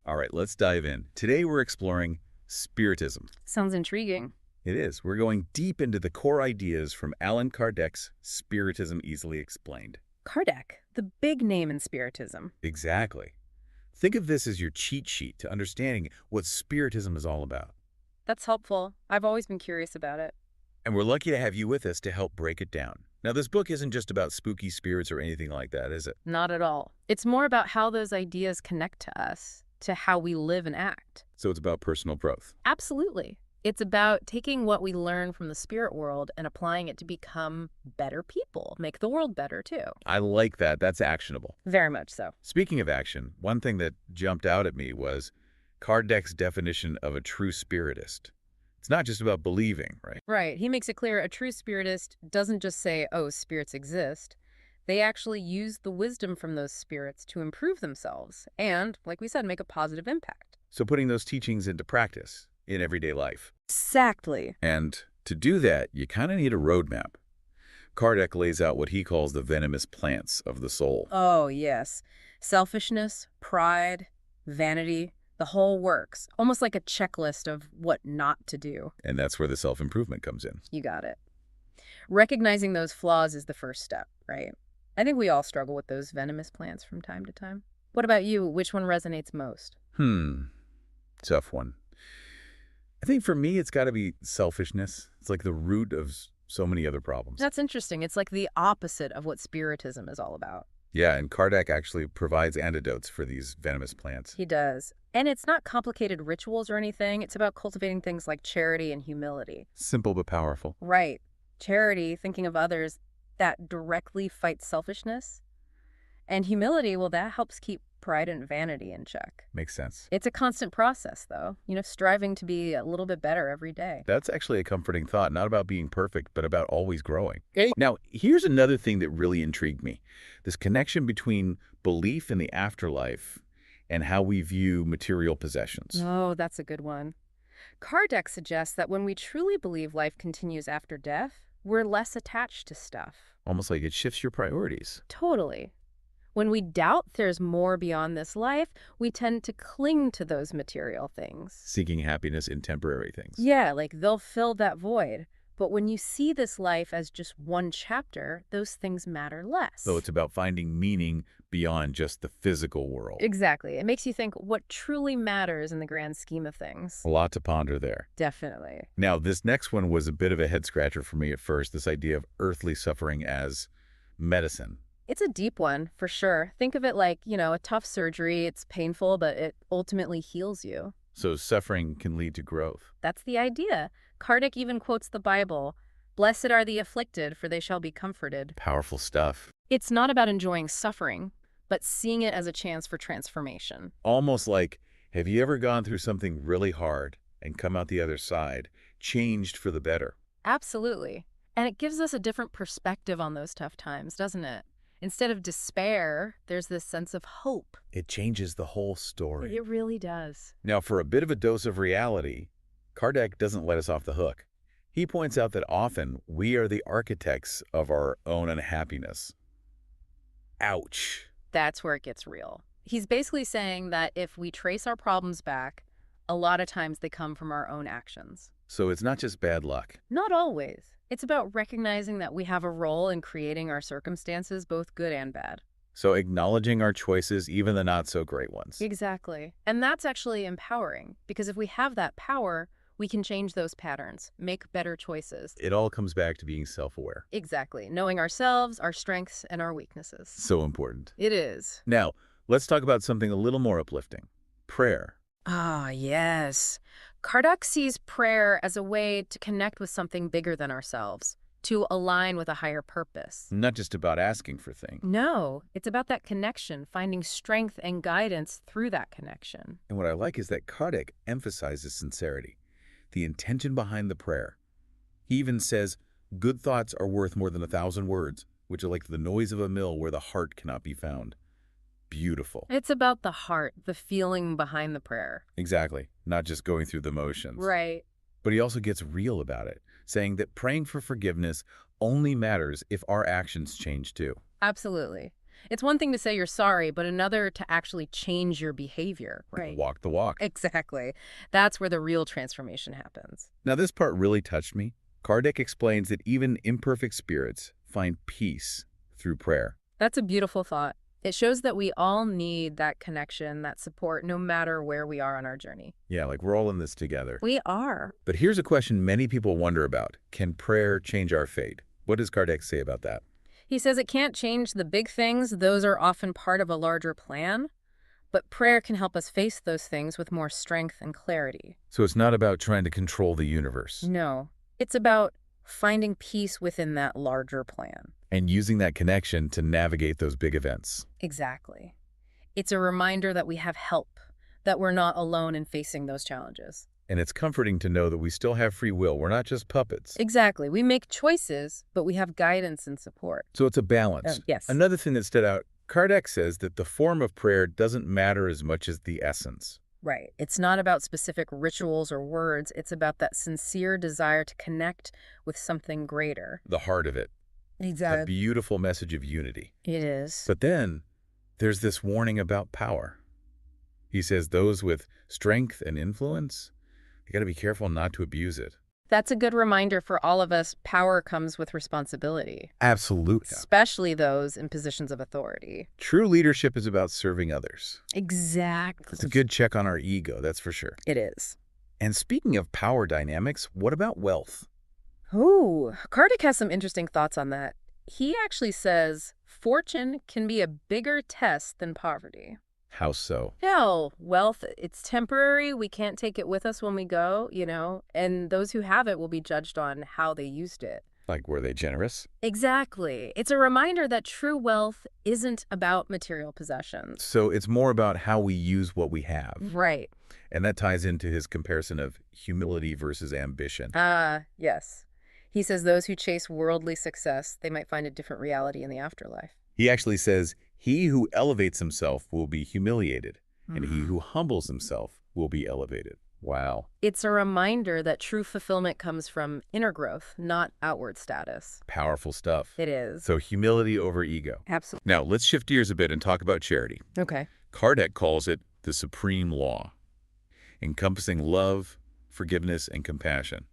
All right, let's dive in. Today we're exploring Spiritism. Sounds intriguing. It is. We're going deep into the core ideas from Allan Kardec's Spiritism Easily Explained. Kardec, the big name in Spiritism. Exactly. Think of this as your cheat sheet to understanding what Spiritism is all about. That's helpful. I've always been curious about it. And we're lucky to have you with us to help break it down. Now, this book isn't just about spooky spirits or anything like that, is it? Not at all. It's more about how those ideas connect to us, to how we live and act. So it's about personal growth. Absolutely. It's about taking what we learn from the spirit world and applying it to become better people, make the world better too. I like that. That's actionable. Very much so. Speaking of action, one thing that jumped out at me was Kardec's definition of a true spiritist. It's not just about believing, right? Right. He makes it clear a true spiritist doesn't just say, oh, spirits exist. They actually use the wisdom from those spirits to improve themselves and, like we said, make a positive impact. So putting those teachings into practice in everyday life. Exactly. And to do that, you kind of need a roadmap. Kardec lays out what he calls the venomous plants of the soul. Oh, yes. Selfishness, pride, vanity, the whole works. Almost like a checklist of what not to do. And that's where the self-improvement comes in. You got it. Recognizing those flaws is the first step, right? I think we all struggle with those venomous plants from time to time. What about you? Which one resonates most? Tough one. I think for me, it's got to be selfishness. It's like the root of so many other problems. That's interesting. It's like the opposite of what Spiritism is all about. Yeah, and Kardec actually provides antidotes for these venomous plants. He does. And it's not complicated rituals or anything. It's about cultivating things like charity and humility. Simple but powerful. Right. Charity, thinking of others, that directly fights selfishness. And humility, well, that helps keep pride and vanity in check. Makes sense. It's a constant process, though, striving to be a little bit better every day. That's actually a comforting thought, not about being perfect, but about always growing. Okay. Now, here's another thing that really intrigued me. This connection between belief in the afterlife and how we view material possessions. Oh, that's a good one. Kardec suggests that when we truly believe life continues after death, we're less attached to stuff. Almost like it shifts your priorities. Totally. When we doubt there's more beyond this life, we tend to cling to those material things. Seeking happiness in temporary things. Yeah, like they'll fill that void. But when you see this life as just one chapter, those things matter less. So it's about finding meaning beyond just the physical world. Exactly. It makes you think what truly matters in the grand scheme of things. A lot to ponder there. Definitely. Now, this next one was a bit of a head-scratcher for me at first, this idea of earthly suffering as medicine. It's a deep one, for sure. Think of it like, a tough surgery. It's painful, but it ultimately heals you. So suffering can lead to growth. That's the idea. Kardec even quotes the Bible, "Blessed are the afflicted, for they shall be comforted." Powerful stuff. It's not about enjoying suffering, but seeing it as a chance for transformation. Almost like, have you ever gone through something really hard and come out the other side, changed for the better? Absolutely. And it gives us a different perspective on those tough times, doesn't it? Instead of despair, there's this sense of hope. It changes the whole story. It really does. Now, for a bit of a dose of reality, Kardec doesn't let us off the hook. He points out that often we are the architects of our own unhappiness. Ouch. That's where it gets real. He's basically saying that if we trace our problems back, a lot of times they come from our own actions. So it's not just bad luck. Not always. It's about recognizing that we have a role in creating our circumstances, both good and bad. So acknowledging our choices, even the not-so-great ones. Exactly. And that's actually empowering, because if we have that power, we can change those patterns, make better choices. It all comes back to being self-aware. Exactly. Knowing ourselves, our strengths, and our weaknesses. So important. It is. Now, let's talk about something a little more uplifting. Prayer. Ah, yes. Kardec sees prayer as a way to connect with something bigger than ourselves, to align with a higher purpose. Not just about asking for things. No, it's about that connection, finding strength and guidance through that connection. And what I like is that Kardec emphasizes sincerity, the intention behind the prayer. He even says, good thoughts are worth more than 1,000 words, which are like the noise of a mill where the heart cannot be found. Beautiful. It's about the heart, the feeling behind the prayer. Exactly. Not just going through the motions. Right. But he also gets real about it, saying that praying for forgiveness only matters if our actions change too. Absolutely. It's one thing to say you're sorry, but another to actually change your behavior. Right. Walk the walk. Exactly. That's where the real transformation happens. Now, this part really touched me. Kardec explains that even imperfect spirits find peace through prayer. That's a beautiful thought. It shows that we all need that connection, that support, no matter where we are on our journey. Yeah, like we're all in this together. We are. But here's a question many people wonder about. Can prayer change our fate? What does Kardec say about that? He says it can't change the big things. Those are often part of a larger plan. But prayer can help us face those things with more strength and clarity. So it's not about trying to control the universe. No, it's about finding peace within that larger plan. And using that connection to navigate those big events. Exactly. It's a reminder that we have help, that we're not alone in facing those challenges. And it's comforting to know that we still have free will. We're not just puppets. Exactly. We make choices, but we have guidance and support. So it's a balance. Yes. Another thing that stood out, Kardec says that the form of prayer doesn't matter as much as the essence. Right. It's not about specific rituals or words. It's about that sincere desire to connect with something greater. The heart of it. Exactly. A beautiful message of unity. It is. But then there's this warning about power. He says those with strength and influence, you got to be careful not to abuse it. That's a good reminder for all of us. Power comes with responsibility. Absolutely. Especially those in positions of authority. True leadership is about serving others. Exactly. It's a good check on our ego, that's for sure. It is. And speaking of power dynamics, what about wealth? Ooh, Kardec has some interesting thoughts on that. He actually says fortune can be a bigger test than poverty. How so? No, wealth, it's temporary. We can't take it with us when we go, and those who have it will be judged on how they used it. Like, were they generous? Exactly. It's a reminder that true wealth isn't about material possessions. So it's more about how we use what we have. Right. And that ties into his comparison of humility versus ambition. Yes. He says those who chase worldly success, they might find a different reality in the afterlife. He actually says, he who elevates himself will be humiliated, and he who humbles himself will be elevated. Wow. It's a reminder that true fulfillment comes from inner growth, not outward status. Powerful stuff. It is. So humility over ego. Absolutely. Now, let's shift gears a bit and talk about charity. Okay. Kardec calls it the supreme law, encompassing love, forgiveness, and compassion.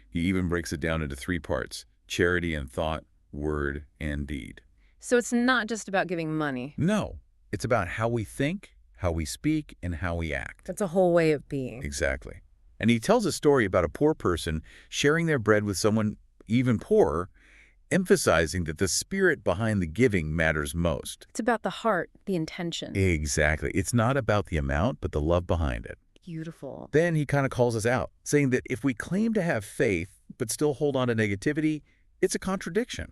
He even breaks it down into 3 parts: charity in thought, word, and deed. So it's not just about giving money. No, it's about how we think, how we speak, and how we act. That's a whole way of being. Exactly. And he tells a story about a poor person sharing their bread with someone even poorer, emphasizing that the spirit behind the giving matters most. It's about the heart, the intention. Exactly. It's not about the amount, but the love behind it. Beautiful. Then he kind of calls us out, saying that if we claim to have faith but still hold on to negativity, it's a contradiction.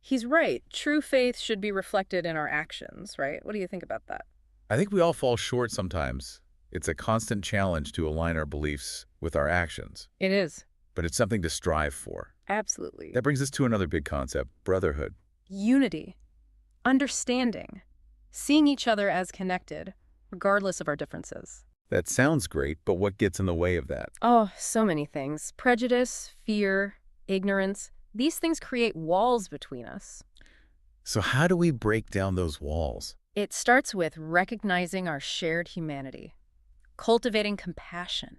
He's right. True faith should be reflected in our actions, right? What do you think about that? I think we all fall short sometimes. It's a constant challenge to align our beliefs with our actions. It is. But it's something to strive for. Absolutely. That brings us to another big concept, brotherhood. Unity. Understanding. Seeing each other as connected, regardless of our differences. That sounds great, but what gets in the way of that? Oh, so many things. Prejudice, fear, ignorance. These things create walls between us. So how do we break down those walls? It starts with recognizing our shared humanity, cultivating compassion.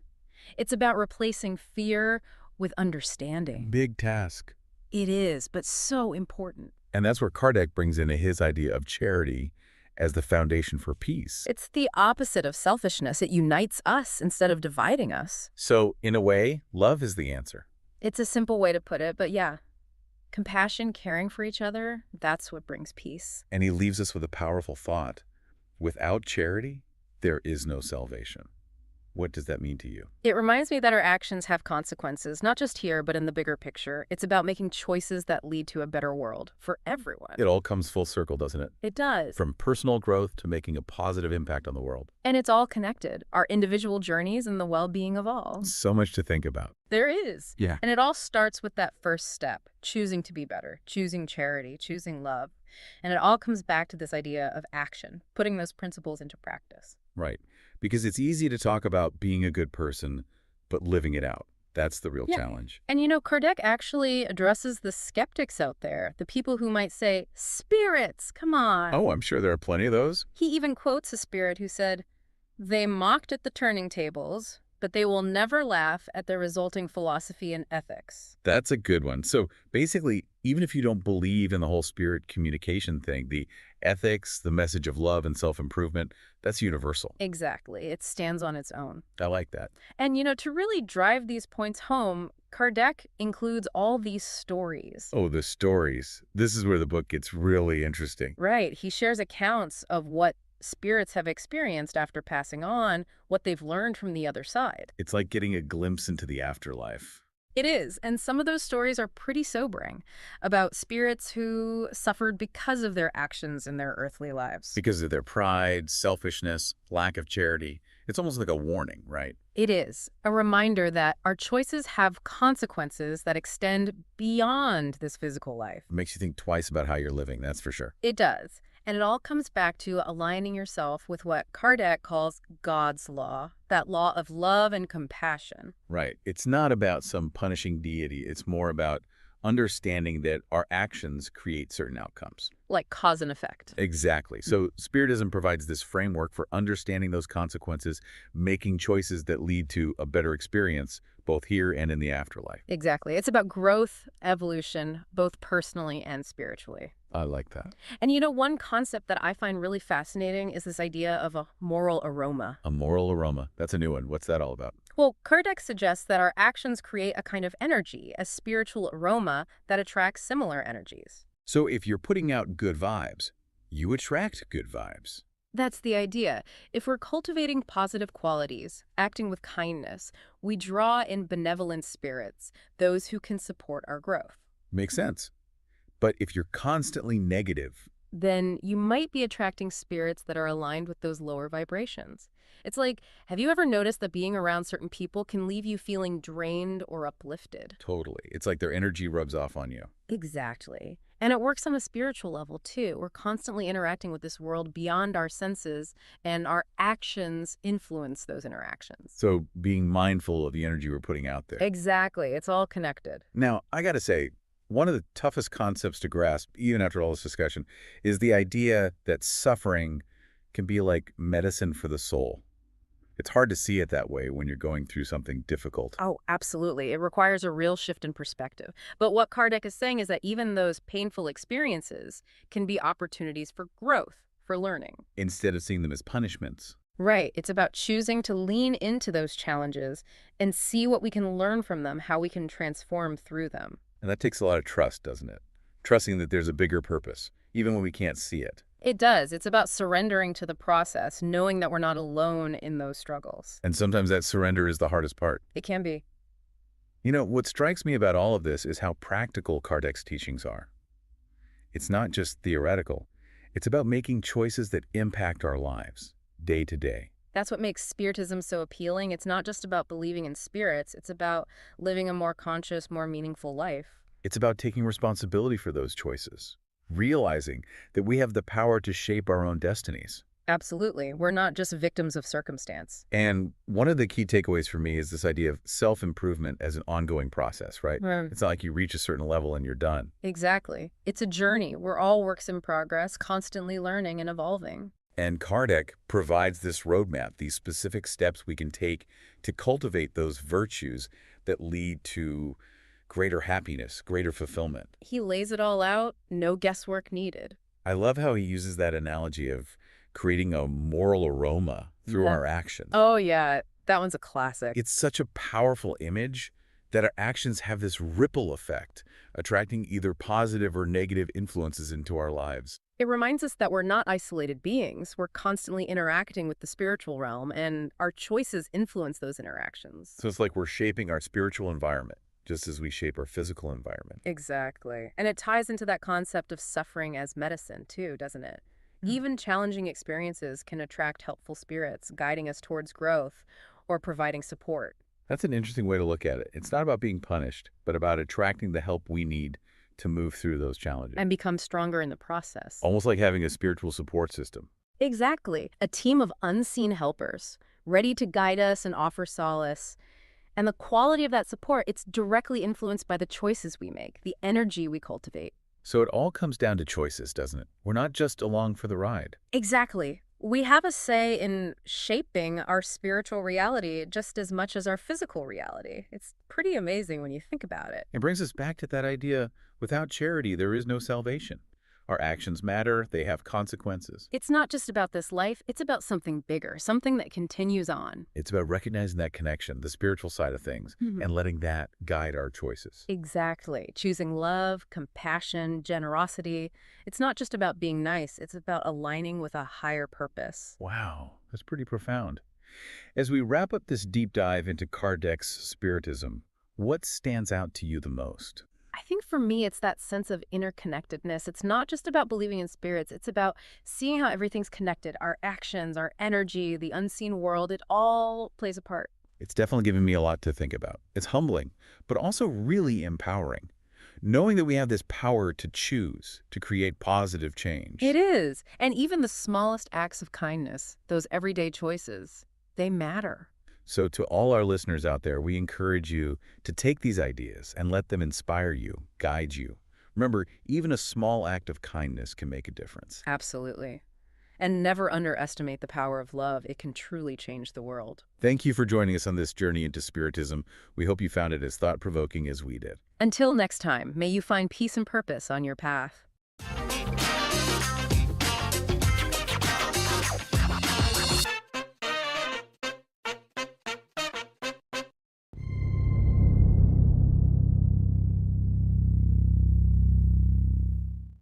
It's about replacing fear with understanding. Big task. It is, but so important. And that's where Kardec brings in his idea of charity as the foundation for peace. It's the opposite of selfishness. It unites us instead of dividing us. So, in a way, love is the answer. It's a simple way to put it, but yeah. Compassion, caring for each other, that's what brings peace. And he leaves us with a powerful thought. Without charity, there is no salvation. What does that mean to you? It reminds me that our actions have consequences, not just here, but in the bigger picture. It's about making choices that lead to a better world for everyone. It all comes full circle, doesn't it? It does. From personal growth to making a positive impact on the world. And it's all connected, our individual journeys and the well-being of all. So much to think about. There is. Yeah. And it all starts with that first step, choosing to be better, choosing charity, choosing love. And it all comes back to this idea of action, putting those principles into practice. Right. Because it's easy to talk about being a good person, but living it out. That's the real Yeah. challenge. And Kardec actually addresses the skeptics out there, the people who might say, spirits, come on. Oh, I'm sure there are plenty of those. He even quotes a spirit who said, they mocked at the turning tables, but they will never laugh at their resulting philosophy and ethics. That's a good one. So basically, even if you don't believe in the whole spirit communication thing, the ethics, the message of love and self-improvement, that's universal. Exactly. It stands on its own. I like that. And, to really drive these points home, Kardec includes all these stories. Oh, the stories. This is where the book gets really interesting. Right. He shares accounts of what spirits have experienced after passing on, what they've learned from the other side. It's like getting a glimpse into the afterlife. It is, and some of those stories are pretty sobering, about spirits who suffered because of their actions in their earthly lives. Because of their pride, selfishness, lack of charity. It's almost like a warning, right? It is a reminder that our choices have consequences that extend beyond this physical life. It makes you think twice about how you're living, that's for sure. It does. And it all comes back to aligning yourself with what Kardec calls God's law, that law of love and compassion. Right. It's not about some punishing deity. It's more about understanding that our actions create certain outcomes. Like cause and effect. Exactly. So Spiritism provides this framework for understanding those consequences, making choices that lead to a better experience, both here and in the afterlife. Exactly. It's about growth, evolution, both personally and spiritually. I like that. And one concept that I find really fascinating is this idea of a moral aroma. A moral aroma. That's a new one. What's that all about? Well, Kardec suggests that our actions create a kind of energy, a spiritual aroma that attracts similar energies. So if you're putting out good vibes, you attract good vibes. That's the idea. If we're cultivating positive qualities, acting with kindness, we draw in benevolent spirits, those who can support our growth. Makes sense. But if you're constantly negative, then you might be attracting spirits that are aligned with those lower vibrations. It's like, have you ever noticed that being around certain people can leave you feeling drained or uplifted? totally. It's like their energy rubs off on you. Exactly. And it works on a spiritual level, too. We're constantly interacting with this world beyond our senses, and our actions influence those interactions. So being mindful of the energy we're putting out there. Exactly. It's all connected. Now, I got to say, one of the toughest concepts to grasp, even after all this discussion, is the idea that suffering can be like medicine for the soul. It's hard to see it that way when you're going through something difficult. Oh, absolutely. It requires a real shift in perspective. But what Kardec is saying is that even those painful experiences can be opportunities for growth, for learning. Instead of seeing them as punishments. Right. It's about choosing to lean into those challenges and see what we can learn from them, how we can transform through them. And that takes a lot of trust, doesn't it? Trusting that there's a bigger purpose, even when we can't see it. It does. It's about surrendering to the process, knowing that we're not alone in those struggles. And sometimes that surrender is the hardest part. It can be. You know, what strikes me about all of this is how practical Kardec's teachings are. It's not just theoretical. It's about making choices that impact our lives, day to day. That's what makes Spiritism so appealing. It's not just about believing in spirits. It's about living a more conscious, more meaningful life. It's about taking responsibility for those choices, realizing that we have the power to shape our own destinies. Absolutely. We're not just victims of circumstance. And one of the key takeaways for me is this idea of self-improvement as an ongoing process, right? It's not like you reach a certain level and you're done. Exactly. It's a journey. We're all works in progress, constantly learning and evolving. And Kardec provides this roadmap, these specific steps we can take to cultivate those virtues that lead to greater happiness, greater fulfillment. He lays it all out, no guesswork needed. I love how he uses that analogy of creating a moral aroma through our actions. Oh, yeah. That one's a classic. It's such a powerful image that our actions have this ripple effect, attracting either positive or negative influences into our lives. It reminds us that we're not isolated beings. We're constantly interacting with the spiritual realm, and our choices influence those interactions. So it's like we're shaping our spiritual environment, just as we shape our physical environment. Exactly. And it ties into that concept of suffering as medicine, too, doesn't it? Even challenging experiences can attract helpful spirits, guiding us towards growth or providing support. That's an interesting way to look at it. It's not about being punished, but about attracting the help we need to move through those challenges. And become stronger in the process. Almost like having a spiritual support system. Exactly. A team of unseen helpers, ready to guide us and offer solace. And the quality of that support, it's directly influenced by the choices we make, the energy we cultivate. So it all comes down to choices, doesn't it? We're not just along for the ride. Exactly. We have a say in shaping our spiritual reality just as much as our physical reality. It's pretty amazing when you think about it. It brings us back to that idea, without charity, there is no salvation. Our actions matter, they have consequences. It's not just about this life, it's about something bigger, something that continues on. It's about recognizing that connection, the spiritual side of things, and letting that guide our choices. Exactly. Choosing love, compassion, generosity. It's not just about being nice, it's about aligning with a higher purpose. Wow, that's pretty profound. As we wrap up this deep dive into Kardec's Spiritism, what stands out to you the most? I think for me, it's that sense of interconnectedness. It's not just about believing in spirits. It's about seeing how everything's connected. Our actions, our energy, the unseen world, it all plays a part. It's definitely given me a lot to think about. It's humbling, but also really empowering. Knowing that we have this power to choose, to create positive change. It is. And even the smallest acts of kindness, those everyday choices, they matter. So to all our listeners out there, we encourage you to take these ideas and let them inspire you, guide you. Remember, even a small act of kindness can make a difference. Absolutely. And never underestimate the power of love. It can truly change the world. Thank you for joining us on this journey into Spiritism. We hope you found it as thought-provoking as we did. Until next time, may you find peace and purpose on your path.